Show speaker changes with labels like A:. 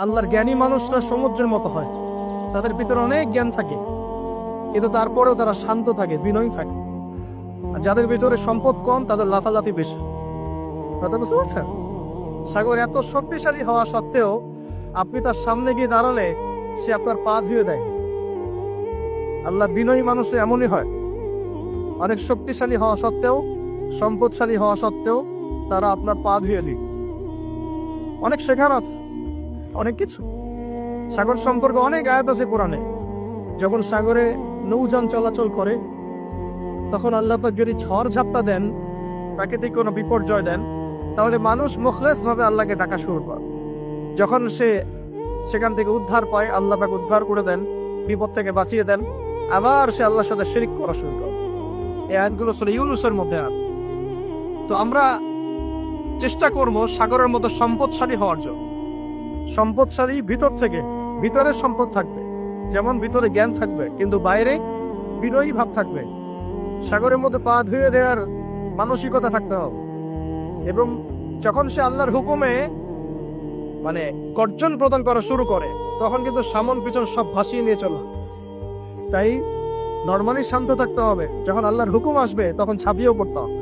A: আল্লাহর জ্ঞানী মানুষরা সমুদ্রের মতো হয়, তাদের ভিতরে অনেক জ্ঞান থাকে, কিন্তু তারপরেও তারা শান্ত থাকে, বিনয়ী থাকে। আর যাদের ভিতরে সম্পদ কম, তাদের লাফালাফি বেশি। কথা বুঝতে পারছেন? সাগর এত শক্তিশালী হওয়া সত্ত্বেও আপনি তার সামনে গিয়ে দাঁড়ালে সে আপনার পা ধুয়ে দেয়। আল্লাহ বিনয়ী মানুষ এমনই হয়, অনেক শক্তিশালী হওয়া সত্ত্বেও, সম্পদশালী হওয়া সত্ত্বেও তারা আপনার পা ধুয়ে দিক। অনেক শেখার আছে, অনেক কিছু। সাগর সম্পর্কে অনেক আয়াত আছে কোরআনে। যখন সাগরে নৌযান চলাচল করে, তখন আল্লাহ পাক যদি ঝড় ঝাপটা দেন, প্রাকৃতিক কোনো বিপর্যয় দেন, তাহলে মানুষ মুখলেস ভাবে আল্লাহকে ডাকা শুরু করে। যখন সে সেখান থেকে উদ্ধার পায়, আল্লাহ পাক উদ্ধার করে দেন, বিপদ থেকে বাঁচিয়ে দেন, আবার সে আল্লাহর সাথে শিরক করা শুরু করে। এই আয়াতগুলো সূরা ইউনূসের মধ্যে আছে। তো আমরা চেষ্টা করব সাগরের মতো সম্পদশালী হওয়ার জন্য। সম্পদশালী ভিতর থেকে, ভিতরে সম্পদ থাকবে, যেমন ভিতরে জ্ঞান থাকবে, কিন্তু বাইরে বিনয়ী ভাব থাকবে। সাগরের মধ্যে পা ধুয়ে দেওয়ার মানসিকতা থাকতে হবে। এবং যখন সে আল্লাহর হুকুমে গর্জন প্রদান করা শুরু করে, তখন কিন্তু সামন পিছন সব ভাসিয়ে নিয়ে চলে। তাই নরমালি শান্ত থাকতে হবে, যখন আল্লাহর হুকুম আসবে তখন ছাপিয়েও পড়তে হবে।